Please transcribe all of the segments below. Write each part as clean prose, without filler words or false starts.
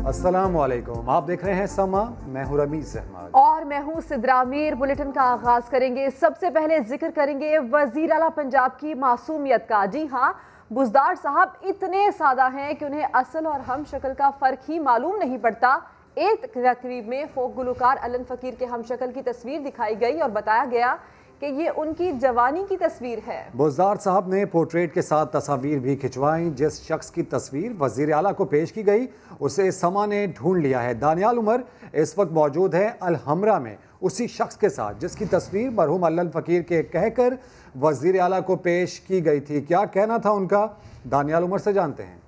अस्सलामुअलैकुम, आप देख रहे हैं समा। मैं हूं रमीज अहमद और मैं हूं सिद्रा मीर। बुलेटिन का आगाज करेंगे। सबसे पहले जिक्र करेंगे वजीर आला पंजाब की मासूमियत का। जी हां, बुज़दार साहब इतने सादा हैं कि उन्हें असल और हम शक्ल का फर्क ही मालूम नहीं पड़ता। एक तकरीब में फोक गुलकार अलन फकीर के हम शक्ल की तस्वीर दिखाई गई और बताया गया कि ये उनकी जवानी की तस्वीर है। बुज़दार साहब ने पोर्ट्रेट के साथ तस्वीर भी खिंचवाई। जिस शख्स की तस्वीर वजीर आला को पेश की गई उसे समा ने ढूंढ लिया है। दानियाल उमर इस वक्त मौजूद है अलहमरा में उसी शख्स के साथ जिसकी तस्वीर मरहूम अलन फकीर के कहकर वजीर आला को पेश की गई थी। क्या कहना था उनका, दानियाल उमर से जानते हैं।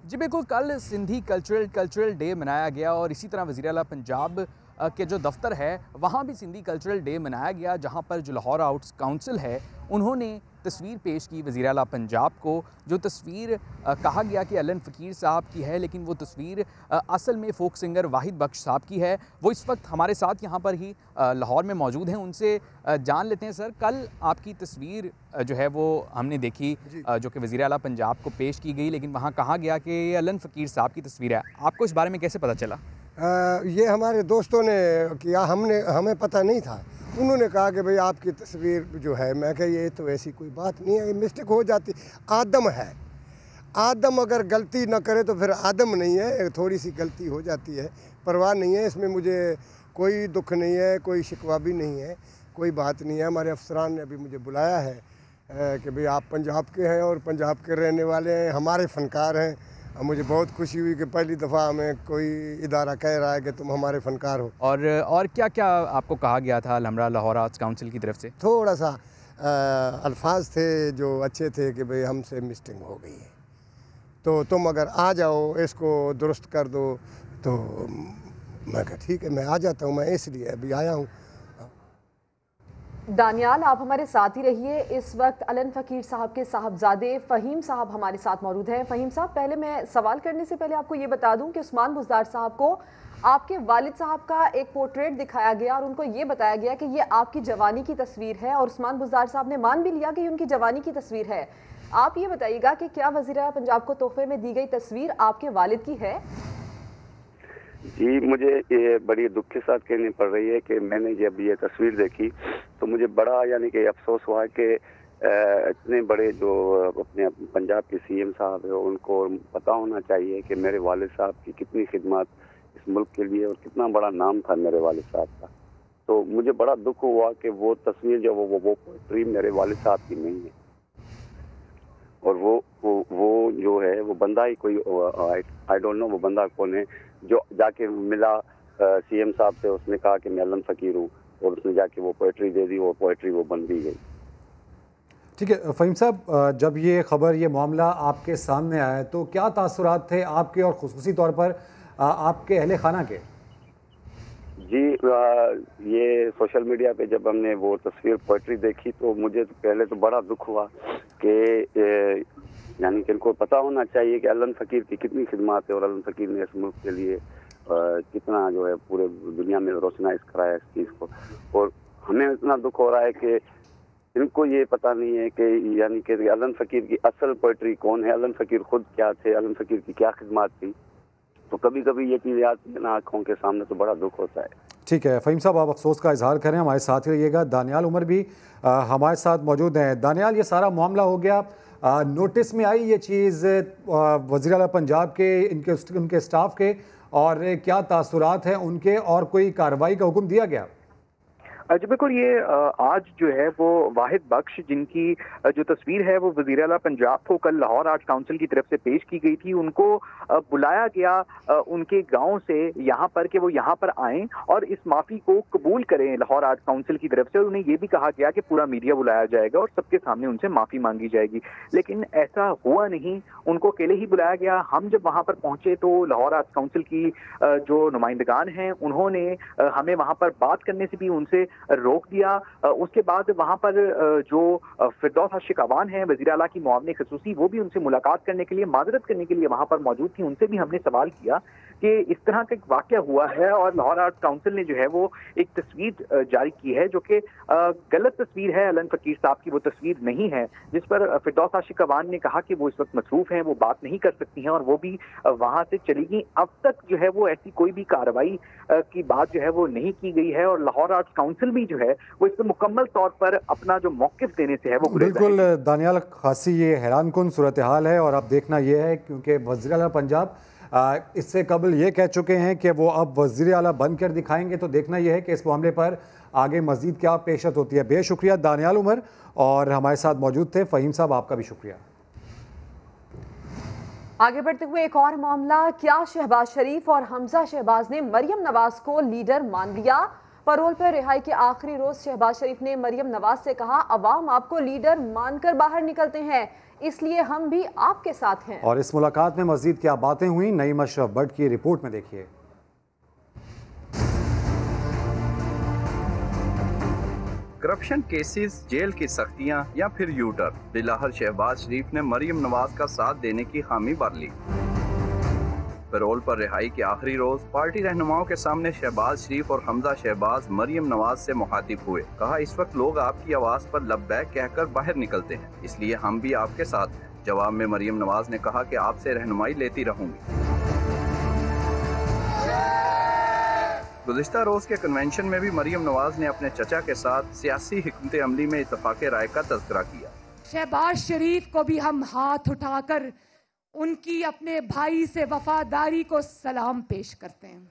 जी बिल्कुल, कल सिंधी कल्चरल डे मनाया गया और इसी तरह वज़ीर आला पंजाब के जो दफ्तर है वहाँ भी सिंधी कल्चरल डे मनाया गया, जहाँ पर जो लाहौर आउट्स काउंसिल है उन्होंने तस्वीर पेश की वज़ीर आला पंजाब को। जो तस्वीर कहा गया कि अलन फ़कीर साहब की है, लेकिन वो तस्वीर असल में फ़ोक सिंगर वाहिद बख्श साहब की है। वो इस वक्त हमारे साथ यहाँ पर ही लाहौर में मौजूद हैं। उनसे जान लेते हैं। सर, कल आपकी तस्वीर जो है वो हमने देखी जो कि वज़ीर आला पंजाब को पेश की गई, लेकिन वहाँ कहा गया कि ये अलन फ़कीर साहब की तस्वीर है। आपको इस बारे में कैसे पता चला? ये हमारे दोस्तों ने किया, हमें पता नहीं था। उन्होंने कहा कि भाई आपकी तस्वीर जो है, मैं कहा ये तो ऐसी कोई बात नहीं है, ये मिस्टेक हो जाती, आदम है। आदम अगर गलती न करे तो फिर आदम नहीं है, थोड़ी सी गलती हो जाती है, परवाह नहीं है। इसमें मुझे कोई दुख नहीं है, कोई शिकवा भी नहीं है, कोई बात नहीं है। हमारे अफसरान ने अभी मुझे बुलाया है कि भाई आप पंजाब के हैं और पंजाब के रहने वाले हैं, हमारे फ़नकार हैं। मुझे बहुत खुशी हुई कि पहली दफ़ा हमें कोई इदारा कह रहा है कि तुम हमारे फ़नकार हो। और क्या क्या आपको कहा गया था अलहमरा लाहौर आर्ट्स काउंसिल की तरफ से? थोड़ा सा अल्फाज थे जो अच्छे थे कि भाई हमसे मिस्टेक हो गई है, तो तुम अगर आ जाओ इसको दुरुस्त कर दो। तो मैं कहा ठीक है, मैं आ जाता हूँ, मैं इसलिए अभी आया हूँ। दानियाल, आप हमारे साथ ही रहिए। इस वक्त अलन फ़कीर साहब के साहबजादे फ़हीम साहब हमारे साथ मौजूद हैं। फ़हीम साहब, पहले मैं सवाल करने से पहले आपको ये बता दूं कि उस्मान बुज़दार साहब को आपके वालिद साहब का एक पोर्ट्रेट दिखाया गया और उनको ये बताया गया कि ये आपकी जवानी की तस्वीर है, और उस्मान बुज़दार साहब ने मान भी लिया कि उनकी जवानी की तस्वीर है। आप ये बताइएगा कि क्या वज़ीर आला पंजाब को तोहफे में दी गई तस्वीर आपके वालिद की है? जी, मुझे ये बड़ी दुख के साथ कहनी पड़ रही है कि मैंने जब ये तस्वीर देखी तो मुझे बड़ा यानी कि अफसोस हुआ कि इतने बड़े जो अपने पंजाब के सीएम साहब है उनको पता होना चाहिए कि मेरे वालिद साहब की कितनी खिदमत इस मुल्क के लिए और कितना बड़ा नाम था मेरे वालिद साहब का। तो मुझे बड़ा दुख हुआ कि वो तस्वीर जो वो पोएट्री मेरे वालिद साहब की नहीं है, और वो जो है वो बंदा ही कोई आई डोंट नो वो बंदा कौन है जो जाके मिला सीएम साहब से, उसने कहा कि मैं अलन फ़कीर हूँ और उसने जाके वो पोएट्री दे दी और पोएट्री वो बन भी गई। ठीक है फ़हीम साहब, जब ये खबर, ये मामला आपके सामने आया तो क्या तासुरात थे आपके और ख़ुसूसी तौर पर आपके अहले खाना के? जी, ये सोशल मीडिया पे जब हमने वो तस्वीर पोएट्री देखी तो मुझे तो पहले तो बड़ा दुख हुआ कि यानी कि इनको पता होना चाहिए कि अलन फ़कीर की कितनी खिदमत है और अलन फ़कीर ने इस मुल्क के लिए कितना जो है पूरे दुनिया में रोशनाइज कराया इस चीज़ को। और हमें इतना दुख हो रहा है कि इनको ये पता नहीं है कि यानी कि अलन फ़कीर की असल पोएट्री कौन है, अलन फ़कीर खुद क्या थे, अलन फ़कीर की क्या खिदमत थी। तो कभी कभी ये चीज़ें आती है ना आँखों के सामने तो बड़ा दुख होता है। ठीक है फ़हीम साहब, आप अफसोस का इजहार करें, हमारे साथ ही रहिएगा। दानियाल उमर भी हमारे साथ मौजूद हैं। दानियाल, ये सारा मामला हो गया, नोटिस में आई ये चीज़ वज़ीर आला पंजाब के, उनके स्टाफ के, और क्या तासुरात हैं उनके, और कोई कार्रवाई का हुक्म दिया गया? जी बिल्कुल, ये आज जो है वो वाहिद बख्श जिनकी जो तस्वीर है वो वज़ीर आला पंजाब को कल लाहौर आर्ट्स काउंसिल की तरफ से पेश की गई थी, उनको बुलाया गया उनके गांव से यहाँ पर कि वो यहाँ पर आएँ और इस माफ़ी को कबूल करें लाहौर आर्ट्स काउंसिल की तरफ से। और उन्हें ये भी कहा गया कि पूरा मीडिया बुलाया जाएगा और सबके सामने उनसे माफ़ी मांगी जाएगी, लेकिन ऐसा हुआ नहीं। उनको अकेले ही बुलाया गया। हम जब वहाँ पर पहुँचे तो लाहौर आर्ट्स काउंसिल की जो नुमाइंदगान हैं उन्होंने हमें वहाँ पर बात करने से भी उनसे रोक दिया। उसके बाद वहां पर जो फिरदौस आशिक अवान है, वज़ीर आला की मुआविन खसूसी, वो भी उनसे मुलाकात करने के लिए, माजरत करने के लिए वहां पर मौजूद थी। उनसे भी हमने सवाल किया कि इस तरह का एक वाकया हुआ है और लाहौर आर्ट्स काउंसिल ने जो है वो एक तस्वीर जारी की है जो कि गलत तस्वीर है, अलन फकीर साहब की वो तस्वीर नहीं है, जिस पर फिरदौस आशिक अवान ने कहा कि वो इस वक्त मसरूफ हैं, वो बात नहीं कर सकती हैं और वो भी वहां से चली गई। अब तक जो है वो ऐसी कोई भी कार्रवाई की बात जो है वो नहीं की गई है और लाहौर आर्ट्स काउंसिल भी जो है वो इस पर मुकम्मल तौर पर अपना जो मौकिफ देने से है वो बिल्कुल दानियाल, खासी ये हैरान कुन सूरत हाल है। और अब देखना यह है क्योंकि वज़ीर आला पंजाब इससे कबल ये कह चुके हैं कि वो अब वज़ीर आला बनकर दिखाएंगे, तो देखना यह है कि इस मामले पर आगे मज़ीद क्या पेशत होती है। बेशुक्रिया दानियाल उमर, और हमारे साथ मौजूद थे। फ़हीम साहब, आपका भी शुक्रिया। आगे बढ़ते हुए एक और मामला, क्या शहबाज शरीफ और हमजा शहबाज ने मरियम नवाज को लीडर मान लिया? परोल पर रिहाई के आखिरी रोज शहबाज शरीफ ने मरियम नवाज से कहा, अवाम आपको लीडर मानकर बाहर निकलते हैं, इसलिए हम भी आपके साथ हैं। और इस मुलाकात में मजीद क्या बातें हुई, नईम अशरफ भट्ट की रिपोर्ट में देखिए। करप्शन केसेस, जेल की सख्तियां या फिर यूटर, बिलाहर शहबाज शरीफ ने मरियम नवाज का साथ देने की हामी भर ली। पैरोल पर रिहाई के आखिरी रोज पार्टी रहनुमाओं के सामने शहबाज शरीफ और हमजा शहबाज मरियम नवाज से मुखातिब हुए। कहा, इस वक्त लोग आपकी आवाज पर लब्बैक कहकर बाहर निकलते हैं, इसलिए हम भी आपके साथ हैं। जवाब में मरियम नवाज ने कहा कि आपसे रहनुमाई लेती रहूंगी। गुज़िश्ता रोज के कन्वेंशन में भी मरियम नवाज ने अपने चचा के साथ सियासी हिकमत अमली में इत्तफाक राय का तज़किरा किया। शहबाज शरीफ को भी हम हाथ उठाकर उनकी अपने भाई से वफादारी को सलाम पेश करते हैं।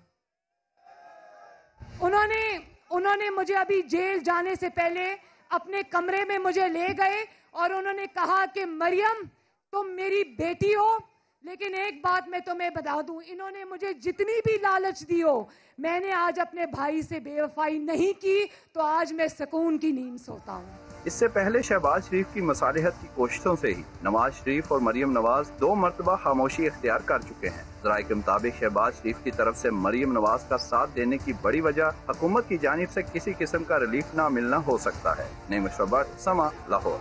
उन्होंने मुझे अभी जेल जाने से पहले अपने कमरे में मुझे ले गए और उन्होंने कहा कि मरियम, तुम मेरी बेटी हो, लेकिन एक बात मैं तुम्हें बता दूं, इन्होंने मुझे जितनी भी लालच दी हो, मैंने आज अपने भाई से बेवफाई नहीं की, तो आज मैं सुकून की नींद सोता हूँ। इससे पहले शहबाज शरीफ की मसालिहत की कोशिशों से ही नवाज शरीफ और मरियम नवाज 2 मरतबा खामोशी इख्तियार कर चुके हैं। ज़राए के मुताबिक शहबाज शरीफ की तरफ से मरियम नवाज का साथ देने की बड़ी वजह हुकूमत की जानिब से किसी किस्म का रिलीफ ना मिलना हो सकता है। नईम अशरफ भट्ट, समा, लाहौर।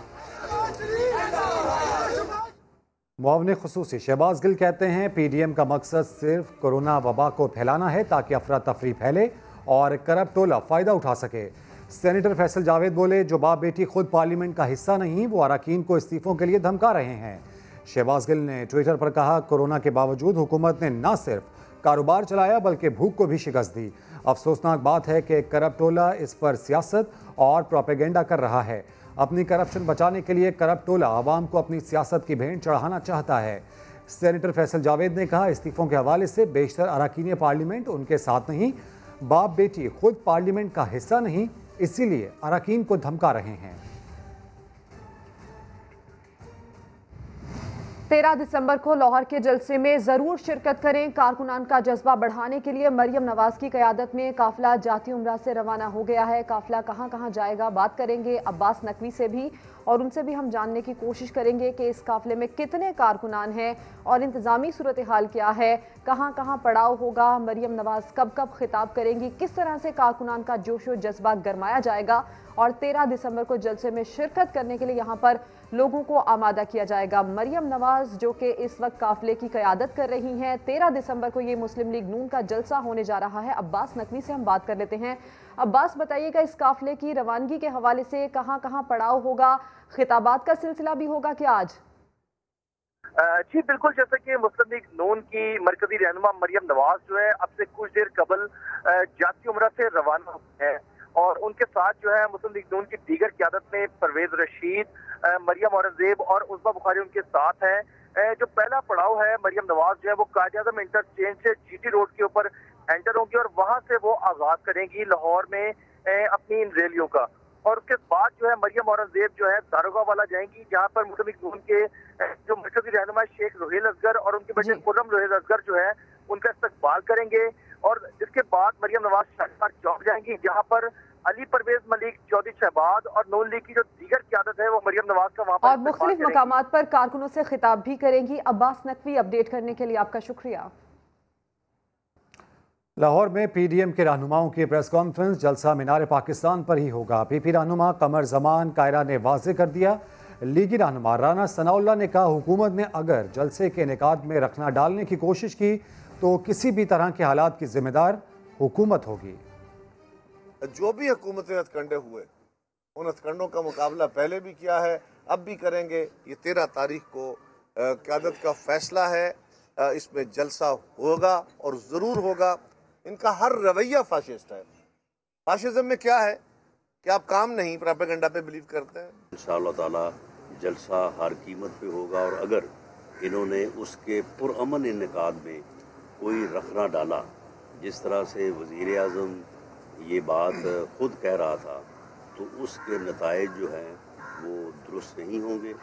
मुआविन खसूसी शहबाज गिल कहते हैं, PDM का मकसद सिर्फ कोरोना वबा को फैलाना है ताकि अफरा तफरी फैले और करप्ट टोला फ़ायदा उठा सके। सेनेटर फैसल जावेद बोले, जो बाप बेटी खुद पार्लियामेंट का हिस्सा नहीं, वो अरकान को इस्तीफ़ों के लिए धमका रहे हैं। शहबाज गिल ने ट्विटर पर कहा, कोरोना के बावजूद हुकूमत ने न सिर्फ कारोबार चलाया बल्कि भूख को भी शिकस्त दी। अफसोसनाक बात है कि करप्ट टोला इस पर सियासत और प्रोपेगेंडा कर रहा है। अपनी करप्शन बचाने के लिए करप्ट टोला आवाम को अपनी सियासत की भेंट चढ़ाना चाहता है। सेनेटर फैसल जावेद ने कहा, इस्तीफ़ों के हवाले से बेशतर अरकान पार्लियामेंट उनके साथ नहीं, बाप बेटी खुद पार्लियामेंट का हिस्सा नहीं, इसीलिए अरकान को धमका रहे हैं। 13 दिसंबर को लाहौर के जलसे में जरूर शिरकत करें। कारकुनान का जज्बा बढ़ाने के लिए मरियम नवाज की क़यादत में काफिला जाती उम्रा से रवाना हो गया है। काफिला कहां कहां जाएगा, बात करेंगे अब्बास नकवी से भी, और उनसे भी हम जानने की कोशिश करेंगे कि इस काफिले में कितने कारकुनान हैं और इंतज़ामी सूरत हाल क्या है, कहां कहां पड़ाव होगा, मरियम नवाज कब कब खिताब करेंगी, किस तरह से कारकुनान का जोश व जज्बा गरमाया जाएगा और 13 दिसंबर को जलसे में शिरकत करने के लिए यहाँ पर लोगों को आमादा किया जाएगा। मरियम नवाज जो कि इस वक्त काफिले की क़यादत कर रही हैं, 13 दिसंबर को ये मुस्लिम लीग नून का जलसा होने जा रहा है। अब्बास नकवी से हम बात कर लेते हैं। अब्बास, बताइएगा इस काफिले की रवानगी के हवाले से कहां कहां पड़ाव होगा, खिताबात का सिलसिला भी होगा क्या आज? जी बिल्कुल, जैसे कि मुस्लिम लीग नून की मरकजी रहनुमा मरियम नवाज जो है अब से कुछ देर कबल जाती उम्रा से रवाना है और उनके साथ जो है मुस्लिम लीग नून की दीगर क़यादत में परवेज रशीद, मरियम औरंगजेब और उस्मा बुखारी उनके साथ हैं। जो पहला पड़ाव है, मरियम नवाज जो है वो कायद-ए-आज़म इंटरचेंज से GT रोड के ऊपर एंटर होंगी और वहां से वो आगाज करेंगी लाहौर में अपनी इन रैलियों का। और उसके बाद जो है मरियम औरंगजेब जो है दारोगा वाला जाएंगी, जहां पर मुस्लिम लीग नून के जो मरकजी रहनुमा शेख रोहेल असगर और उनके बेटे खुर्रम रोहेल असगर जो है उनका इस्तकबाल करेंगे। और इसके बाद मरियम नवाज शाहबाग चौक जाएंगी, जहां पर अली परवेज मलिक, चौधरी शहबाज और नून लीग की जो दीगर क़यादत है वो मरियम नवाज का वहां पर और मुख्तलिफ मकामात पर कारकुनों से खिताब भी करेंगी। अब्बास नकवी, अपडेट करने के लिए आपका शुक्रिया। लाहौर में पीडीएम के रहनुमाओं की प्रेस कॉन्फ्रेंस, जलसा मीनार पाकिस्तान पर ही होगा। पीपी रहनुमा कमर जमान कायरा ने वाजे कर दिया। लीगी रहनुमा राना सनाउल्लाह ने कहा, हुकूमत ने अगर जलसे के इनेकाद में रखना डालने की कोशिश की तो किसी भी तरह के हालात की जिम्मेदार हुकूमत होगी। जो भी हुकूमतें हथकंडे हुए, उन हथकंडों का मुकाबला पहले भी किया है, अब भी करेंगे। ये 13 तारीख को क़यादत का फैसला है, इसमें जलसा होगा और ज़रूर होगा। इनका हर रवैया फाशिस्ट है। फाशिज्म में क्या है कि आप काम नहीं, प्रोपेगेंडा पे बिलीव करते हैं। इंशाअल्लाह ताला जलसा हर कीमत पे होगा, और अगर इन्होंने उसके पुरअमन इनेकाद में कोई रखना डाला, जिस तरह से वज़ीर आज़म ये बात खुद कह रहा था, तो उसके नताइज जो हैं वो दुरुस्त नहीं होंगे।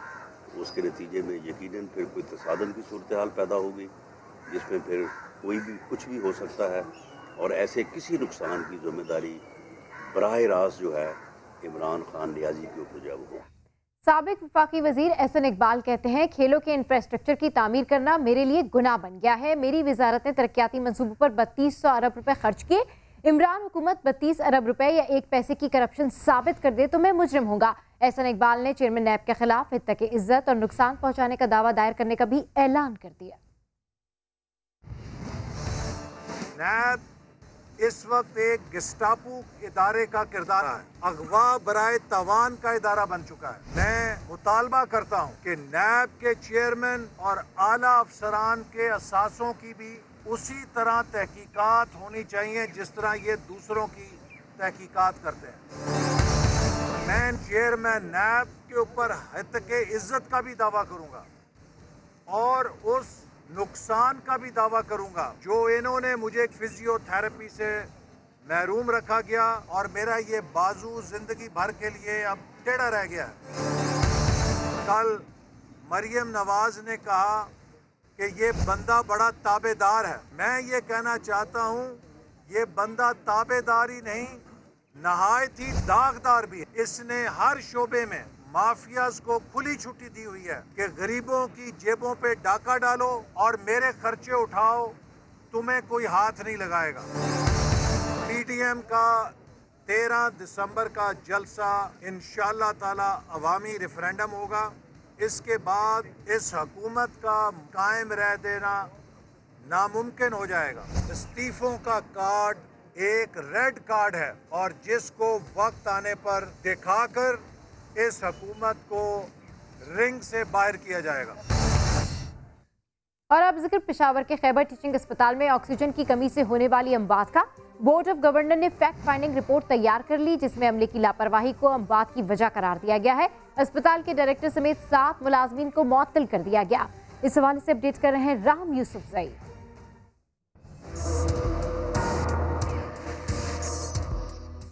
उसके नतीजे में यकीनन फिर कोई तसादम की सूरत हाल पैदा होगी, जिसमें फिर कोई भी कुछ भी हो सकता है, और ऐसे किसी नुकसान की जिम्मेदारी बराह रास्त जो है इमरान खान नियाजी के ऊपर जब हो। साबिक वफाकी वजीर एहसन इकबाल कहते हैं, खेलों के इंफ्रास्ट्रक्चर की तामीर करना मेरे लिए गुनाह बन गया है। मेरी वजारत ने तरक्याती मंसूबों पर 3200 अरब रुपए खर्च किए। इमरान हुकूमत 32 अरब रुपए या एक पैसे की करप्शन साबित कर दे तो मैं मुजरिम होगा। एहसन इकबाल ने चेयरमैन नैब के खिलाफ हित्ता की इज्जत और नुकसान पहुंचाने का दावा दायर करने का भी ऐलान कर दिया। नैब इस वक्त एक गिस्टापू इदारे का किरदार है, अगवा बराए तावान का इदारा बन चुका है। मैं मुतालबा करता हूँ कि नैब के चेयरमैन और आला अफसरान के असासों की भी उसी तरह तहकीकात होनी चाहिए जिस तरह ये दूसरों की तहकीकात करते हैं। मैं चेयरमैन नैब के ऊपर हित्ता के इज्जत का भी दावा करूँगा और उस नुकसान का भी दावा करूंगा जो इन्होंने मुझे फिजियोथेरेपी से महरूम रखा गया, और मेरा ये बाजू जिंदगी भर के लिए अब टेढ़ा रह गया है। कल मरियम नवाज ने कहा कि ये बंदा बड़ा ताबेदार है। मैं ये कहना चाहता हूँ, ये बंदा ताबेदार ही नहीं, नहायत ही दागदार भी है। इसने हर शोबे में माफियाज को खुली छुट्टी दी हुई है कि गरीबों की जेबों पे डाका डालो और मेरे खर्चे उठाओ, तुम्हें कोई हाथ नहीं लगाएगा। पीडीएम का 13 दिसंबर का जलसा इंशाअल्लाह ताला अवामी रेफरेंडम होगा। इसके बाद इस हुकूमत का कायम रह देना नामुमकिन हो जाएगा। इस्तीफों का कार्ड एक रेड कार्ड है, और जिसको वक्त आने पर दिखाकर इस हुकूमत को रिंग से बाहर किया जाएगा। और अब जिक्र पेशावर के खैबर टीचिंग अस्पताल में ऑक्सीजन की कमी से होने वाली अमवात का। बोर्ड ऑफ गवर्नर ने फैक्ट फाइंडिंग रिपोर्ट तैयार कर ली, जिसमें अमले की लापरवाही को अमवात की वजह करार दिया गया है। अस्पताल के डायरेक्टर समेत 7 मुलाजमीन को मुअत्तल कर दिया गया। इस हवाले से अपडेट कर रहे हैं राम यूसुफ जई।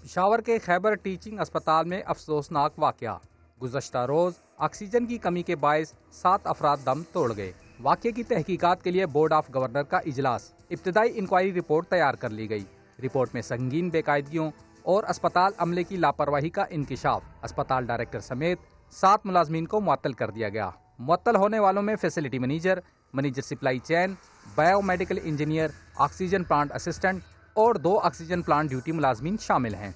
पेशावर के खैबर टीचिंग अस्पताल में अफसोसनाक वाकया। गुज़श्ता रोज़ ऑक्सीजन की कमी के बायस 7 अफराद दम तोड़ गए। वाकये की तहकीकात के लिए बोर्ड ऑफ गवर्नर का इजलास, इब्तदाई इंक्वायरी रिपोर्ट तैयार कर ली गई। रिपोर्ट में संगीन बेकायदगियों और अस्पताल अमले की लापरवाही का इंकिशाफ। अस्पताल डायरेक्टर समेत 7 मुलाजमीन को मुअत्तल कर दिया गया। मुअत्तल होने वालों में facility manager, manager supply chain, biomedical engineer, oxygen plant assistant और 2 ऑक्सीजन प्लांट ड्यूटी मुलाजमीन शामिल हैं।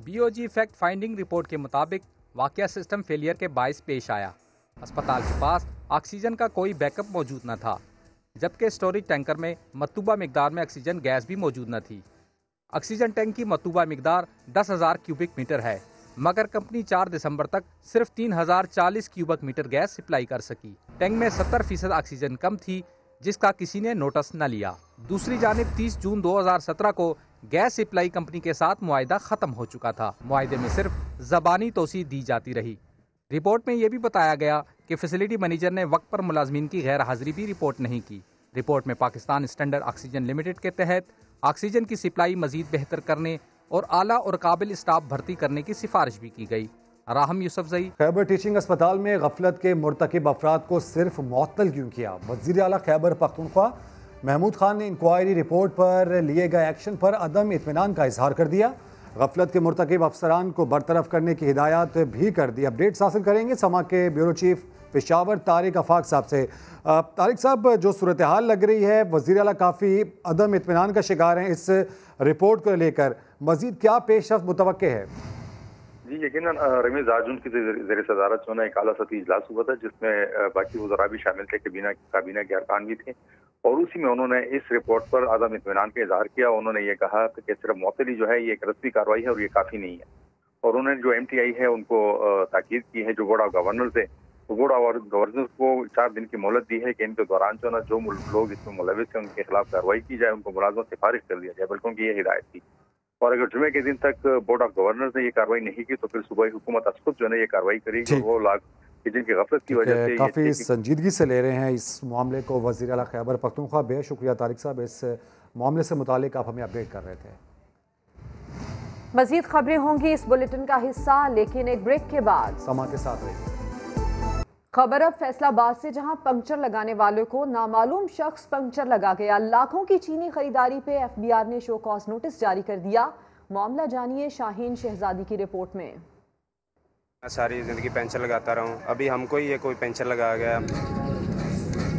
बीओजी फैक्ट फाइंडिंग रिपोर्ट के मुताबिक वाकया सिस्टम फेलियर के बायस पेश आया। अस्पताल के पास ऑक्सीजन का कोई बैकअप मौजूद न था, जबकि स्टोरेज टैंकर में मतलूबा मिकदार में ऑक्सीजन गैस भी मौजूद न थी। ऑक्सीजन टैंक की मतलूबा मिकदार 10,000 क्यूबिक मीटर है, मगर कंपनी 4 दिसंबर तक सिर्फ 3,040 क्यूबिक मीटर गैस सप्लाई कर सकी। टैंक में 70% ऑक्सीजन कम थी, जिसका किसी ने नोटिस न लिया। दूसरी जानिब 30 जून 2017 को गैस सप्लाई कंपनी के साथ मुआहिदा खत्म हो चुका था। मुआहिदे में सिर्फ ज़बानी तोसी दी जाती रही। रिपोर्ट में यह भी बताया गया कि फैसिलिटी मैनेजर ने वक्त पर मुलाजमीन की गैर हाजिरी भी रिपोर्ट नहीं की। रिपोर्ट में पाकिस्तान स्टैंडर्ड ऑक्सीजन लिमिटेड के तहत ऑक्सीजन की सप्लाई मजीद बेहतर करने और आला और काबिल स्टाफ भर्ती करने की सिफारिश भी की गई। राहम यूसुफ जई। खैबर टीचिंग अस्पताल में गफलत के मुर्तकिब अफराद को सिर्फ मुअत्तल क्यों किया? वज़ीर आला खैबर पख्तूनख्वा महमूद खान ने इंक्वायरी रिपोर्ट पर लिए गए एक्शन पर अदम इत्मीनान का इजहार कर दिया। गफलत के मुर्तकिब अफसरान को बरतरफ करने की हिदायत भी कर दी। अपडेट्स हासिल करेंगे समा के ब्यूरो चीफ पेशावर तारिक आफाक साहब से। तारिक साहब, जो सूरत हाल लग रही है, वज़ीर आला काफ़ी अदम इत्मीनान का शिकार हैं इस रिपोर्ट को लेकर, मज़ीद क्या पेशरफ्त मुतवक्के है? जी यकीनन रमीज, आज उनकी ज़ेर सदारत जो है एक आला सतही इजलास हुआ था जिसमें बाकी वज़रा भी शामिल थे, काबीना के अरकान भी थे, और उसी में उन्होंने इस रिपोर्ट पर अदम इत्मीनान का इजहार किया। उन्होंने ये कहा कि सिर्फ मुअत्तली जो है ये एक रस्मी कार्रवाई है और ये काफ़ी नहीं है। और उन्होंने जो MTI है उनको ताकीद की है, जो बोर्ड ऑफ गवर्नर थे, तो बोर्ड ऑफ गवर्नर को 4 दिन की मोहलत दी है कि इनके दौरान जो ना जो लोग इसमें मुलविस हैं उनके खिलाफ कार्रवाई की जाए, उनको मुलाजमत से फारिग कर दिया जाए, बल्कि उनकी ये हिदायत थी। और अगर जुमे के दिन तक बोर्ड ऑफ गवर्नर ने ये कार्रवाई नहीं की तो फिर सुबह हुकूमत खुद जो है ये कार्रवाई करेगी। और वो लोग जिनकी गफलत की वजह से काफ़ी संजीदगी से ले रहे हैं इस मामले को वज़ीर आला खैबर पख्तूनख्वा। बेहद शुक्रिया तारिक साहब, इस मामले से मुतालिक आप हमें अपडेट कर रहे थे। मज़ीद खबरें होंगी इस बुलेटिन का हिस्सा, लेकिन एक ब्रेक के बाद समा के साथ रहिए। खबर अब फैसलाबाद से, जहां पंक्चर लगाने वालों को नामालूम शख्स पंक्चर लगा गया। लाखों की चीनी खरीदारी पे FBR ने शो कॉज नोटिस जारी कर दिया। मामला जानिए शाहीन शहजादी की रिपोर्ट में। सारी जिंदगी पंक्चर लगाता रहा हूँ, अभी हमको ही ये कोई पंक्चर लगा गया।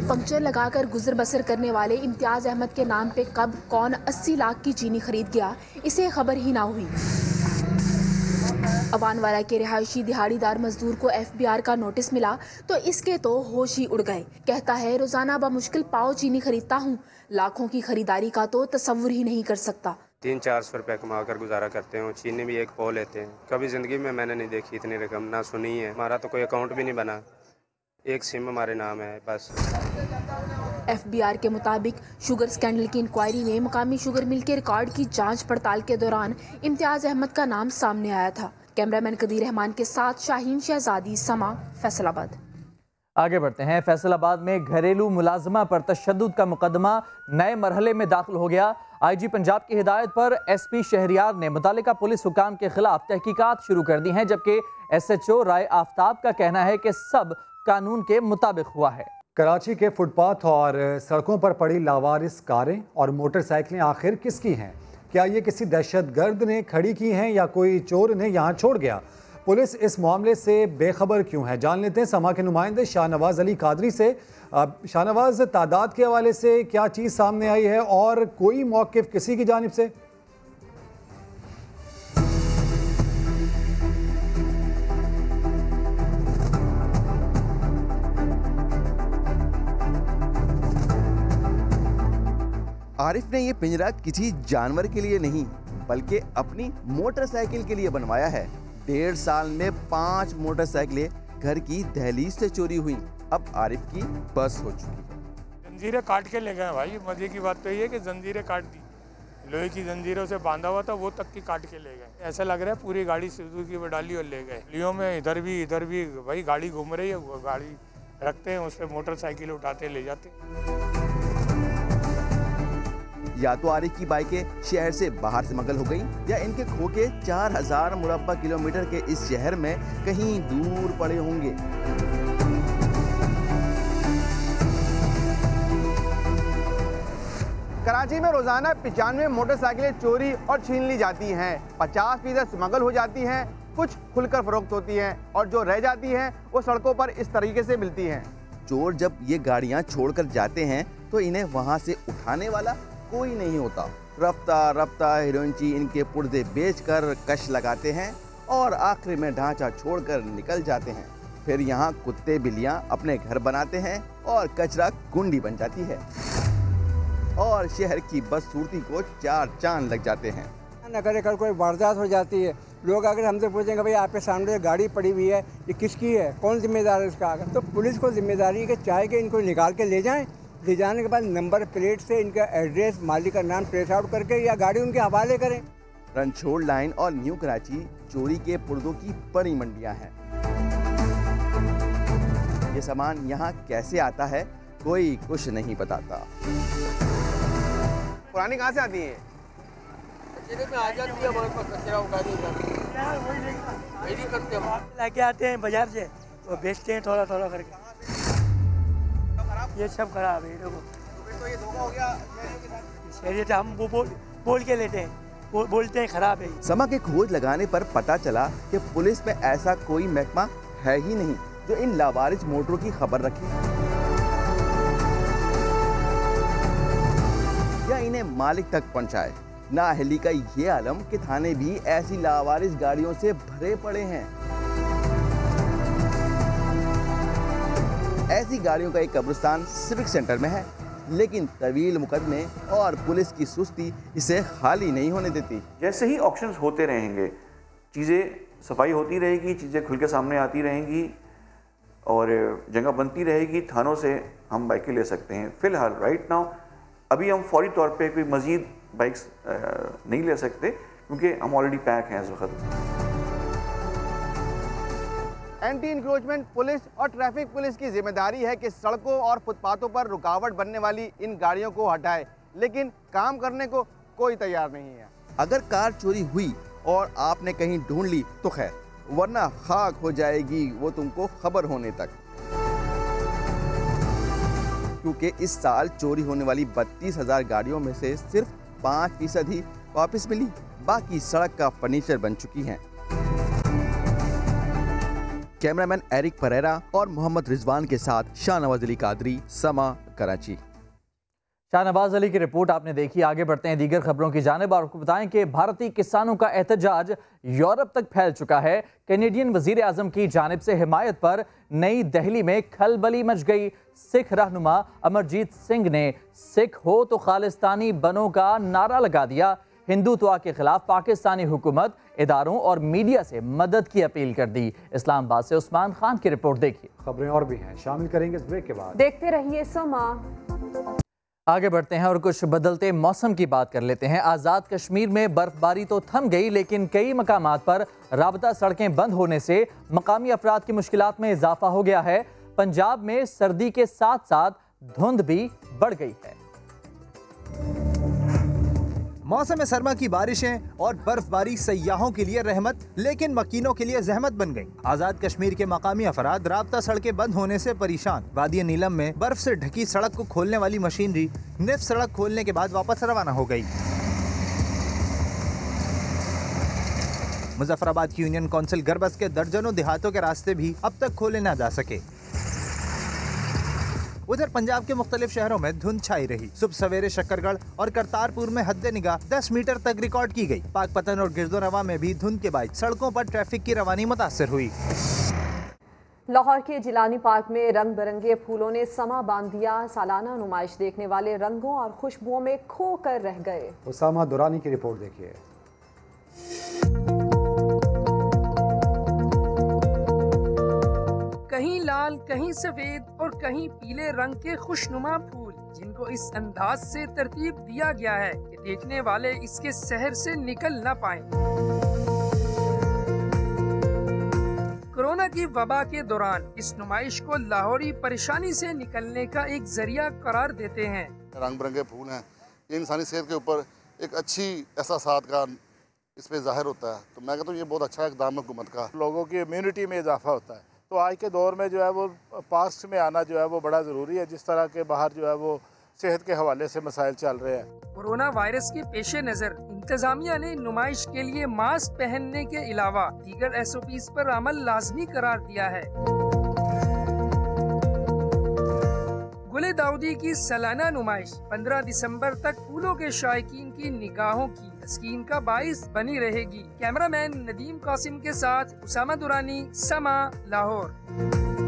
पंक्चर लगाकर गुजर बसर करने वाले इम्तियाज अहमद के नाम पे कब कौन 80 लाख की चीनी खरीद गया, इसे खबर ही ना हुई। अवानवाला के रिहायशी दिहाड़ीदार मजदूर को FBR का नोटिस मिला तो इसके तो होश ही उड़ गए। कहता है रोजाना बमुश्किल पाव चीनी खरीदता हूँ, लाखों की खरीदारी का तो तस्वुर ही नहीं कर सकता। 300-400 रुपये कमा कर गुजारा करते हैं। चीनी भी एक पाव लेते हैं। कभी जिंदगी में मैंने नहीं देखी इतनी रकम, ना सुनी है। हमारा तो कोई अकाउंट भी नहीं बना, एक सिम हमारे नाम है बस। FBR के मुताबिक शुगर स्कैंडल की इंक्वायरी में मुकामी शुगर मिल के रिकॉर्ड की जांच पड़ताल के दौरान इम्तियाज अहमद का नाम सामने आया था। कैमरामैन कदीर रहमान के साथ शाहीन शहजादी, समा, फैसलाबाद। आगे बढ़ते हैं। फैसलाबाद में घरेलू मुलाजमा पर तशद्दुद का मुकदमा नए मरहले में दाखिल हो गया। IG पंजाब की हिदायत पर SP शहरियार ने मुतालिका पुलिस हुकाम के खिलाफ तहकीकात शुरू कर दी हैं, जबकि SHO राय आफ्ताब का कहना है कि सब कानून के मुताबिक हुआ है। कराची के फुटपाथ और सड़कों पर पड़ी लावारिस कारें और मोटरसाइकिलें आखिर किसकी हैं? क्या ये किसी दहशतगर्द ने खड़ी की हैं या कोई चोर इन्हें यहाँ छोड़ गया? पुलिस इस मामले से बेखबर क्यों है? जान लेते हैं समा के नुमाइंदे शाहनवाज अली कादरी से। शाहनवाज, तादाद के हवाले से क्या चीज़ सामने आई है और कोई मौक़िफ़ किसी की जानिब से? आरिफ ने ये पिंजरा किसी जानवर के लिए नहीं बल्कि अपनी मोटरसाइकिल के लिए बनवाया है। 1.5 साल में 5 मोटरसाइकिलें घर की दहलीज से चोरी हुई। अब आरिफ की बस हो चुकी है। जंजीरें काट के ले गए भाई। मजे की बात तो ये है कि जंजीरें काट दी, लोहे की जंजीरों से बांधा हुआ था वो तक की काट के ले गए। ऐसा लग रहा है पूरी गाड़ी सुजुकी में डाली और ले गए। लियो में इधर भी भाई गाड़ी घूम रही है, गाड़ी रखते हैं, उससे मोटरसाइकिल उठाते ले जाते। या तो आरिफ की बाइकें शहर से बाहर स्मगल हो गई या इनके खोखे 4000 मुरब्बा किलोमीटर के इस शहर में कहीं दूर पड़े होंगे। कराची में रोजाना 95 मोटरसाइकिलें चोरी और छीन ली जाती हैं। 50% स्मगल हो जाती हैं, कुछ खुलकर फरोख्त होती हैं और जो रह जाती हैं वो सड़कों पर इस तरीके से मिलती हैं। चोर जब ये गाड़ियां छोड़कर जाते हैं तो इन्हें वहां से उठाने वाला कोई नहीं होता। रफ्ता रफ्ता हीरोइनची इनके पुर्जे बेचकर कश लगाते हैं और आखिर में ढांचा छोड़कर निकल जाते हैं। फिर यहाँ कुत्ते बिल्लियाँ अपने घर बनाते हैं और कचरा कुंडी बन जाती है और शहर की बदसूरती को 4 चांद लग जाते हैं। अगर कल कोई वारदात हो जाती है, लोग अगर हमसे पूछेंगे भाई आपके सामने गाड़ी पड़ी हुई है, ये किसकी है, कौन जिम्मेदार है इसका, तो पुलिस को जिम्मेदारी है कि चाहे कि इनको निकाल के ले जाएं, ले जाने के बाद नंबर प्लेट से इनका एड्रेस, मालिक का नाम ट्रेस आउट करके या गाड़ी उनके हवाले करें। रणछोड़ लाइन और न्यू कराची चोरी के पुर्जों की बड़ी मंडियां हैं। ये सामान यहाँ कैसे आता है कोई कुछ नहीं बताता। पुरानी कहाँ से आती है? में आ जाती है, हमारे पास कचरा उठा लेके आते हैं बाजार से, वो बेचते हैं थोड़ा थोड़ा करके। ये सब खराब है। देखो तो ये धोखा हो गया शहरियत, हम वो बोल के लेते हैं, बोलते हैं खराब है। समा के खोज लगाने पर पता चला कि पुलिस में ऐसा कोई महकमा है ही नहीं जो इन लावारिस मोटरों की खबर रखे या इन्हें मालिक तक पहुंचाए। नाअहली का ये आलम कि थाने भी ऐसी लावारिस गाड़ियों से भरे पड़े हैं। ऐसी गाड़ियों का एक कब्रिस्तान सिविक सेंटर में है, लेकिन तवील मुकदमे और पुलिस की सुस्ती इसे खाली नहीं होने देती। जैसे ही ऑक्शंस होते रहेंगे, चीज़ें सफाई होती रहेगी, चीज़ें खुल के सामने आती रहेंगी और जगह बनती रहेगी, थानों से हम बाइकें ले सकते हैं। फिलहाल राइट नाउ अभी हम फौरी तौर पे कोई मज़ीद बाइक्स नहीं ले सकते क्योंकि हम ऑलरेडी पैक हैं इस वक्त। एंटी इंक्रोचमेंट पुलिस और ट्रैफिक पुलिस की जिम्मेदारी है कि सड़कों और फुटपाथों पर रुकावट बनने वाली इन गाड़ियों को हटाए, लेकिन काम करने को कोई तैयार नहीं है। अगर कार चोरी हुई और आपने कहीं ढूंढ ली तो खैर, वरना खाक हो जाएगी वो तुमको खबर होने तक। क्योंकि इस साल चोरी होने वाली 32,000 गाड़ियों में से सिर्फ 5% ही वापस मिली, बाकी सड़क का फर्नीचर बन चुकी हैं। कैमरामैन एरिक परेरा और मोहम्मद रिजवान के साथ शाहनवाज अली कादरी, समा, कराची। शाहनवाज अली की रिपोर्ट आपने देखी। आगे बढ़ते हैं दीगर खबरों की जानिब। आपको बताएं कि भारतीय किसानों का एहतजाज यूरोप तक फैल चुका है। कैनेडियन वजीर आजम की जानिब से हिमायत पर नई दिल्ली में खलबली मच गई। सिख रहनुमा अमरजीत सिंह ने सिख हो तो खालिस्तानी बनो का नारा लगा दिया। हिंदुत्व के खिलाफ पाकिस्तानी हुकूमत, इदारों और मीडिया से मदद की अपील कर दी। इस्लामाबाद से उस्मान खान की रिपोर्ट देखिए। खबरें और भी हैं, शामिल करेंगे इस ब्रेक के बाद। देखते रहिए समा। आगे बढ़ते हैं और कुछ बदलते मौसम की बात कर लेते हैं। आज़ाद कश्मीर में बर्फबारी तो थम गई, लेकिन कई मकामात पर राबता सड़कें बंद होने से मकामी अफराद की मुश्किलात में इजाफा हो गया है। पंजाब में सर्दी के साथ साथ धुंध भी बढ़ गई है। मौसम सरमा की बारिशें और बर्फबारी सयाहों के लिए रहमत, लेकिन मकीनों के लिए जहमत बन गई। आजाद कश्मीर के मकामी अफराद राब्ता सड़कें बंद होने से परेशान। वादी नीलम में बर्फ से ढकी सड़क को खोलने वाली मशीनरी निफ सड़क खोलने के बाद वापस रवाना हो गई। मुजफ्फराबाद की यूनियन काउंसिल गरबस के दर्जनों देहातों के रास्ते भी अब तक खोले न जा सके। उधर पंजाब के मुख्तलिफ शहरों में धुंध छाई रही। सुबह सवेरे शक्करगढ़ और करतारपुर में हद निगाह 10 मीटर तक रिकॉर्ड की गई। पाकपतन और गिरदोनवा में भी धुंध के बाद सड़कों पर ट्रैफिक की रवानी मुतासर हुई। लाहौर के जिलानी पार्क में रंग बिरंगे फूलों ने समा बांध दिया। सालाना नुमाइश देखने वाले रंगों और खुशबुओं में खो कर रह गए। उसामा दुरानी की रिपोर्ट देखिए। कहीं लाल, कहीं सफेद और कहीं पीले रंग के खुशनुमा फूल, जिनको इस अंदाज से तरतीब दिया गया है कि देखने वाले इसके शहर से निकल न पाएं। कोरोना की वबा के दौरान इस नुमाइश को लाहौरी परेशानी से निकलने का एक जरिया करार देते हैं। रंग बिरंगे फूल हैं, ये इंसानी सेहत के ऊपर एक अच्छी एहसासात का इस पे जाहिर होता है। तो मैं कहता हूँ ये बहुत अच्छा इक़दाम है हुकूमत का। लोगों की इम्यूनिटी में इजाफा होता है। तो आज के दौर में जो है वो पास्ट में आना जो है वो बड़ा ज़रूरी है। जिस तरह के बाहर जो है वो सेहत के हवाले से मसाइल चल रहे हैं। कोरोना वायरस के पेश नज़र इंतजामिया ने नुमाइश के लिए मास्क पहनने के अलावा दीगर SOPs पर अमल लाजमी करार दिया है। गुले दाऊदी की सालाना नुमाइश 15 दिसंबर तक फूलों के शायकीन की निगाहों की तस्कीन का बाइस बनी रहेगी। कैमरामैन नदीम कासिम के साथ उसामा दुरानी, समा, लाहौर।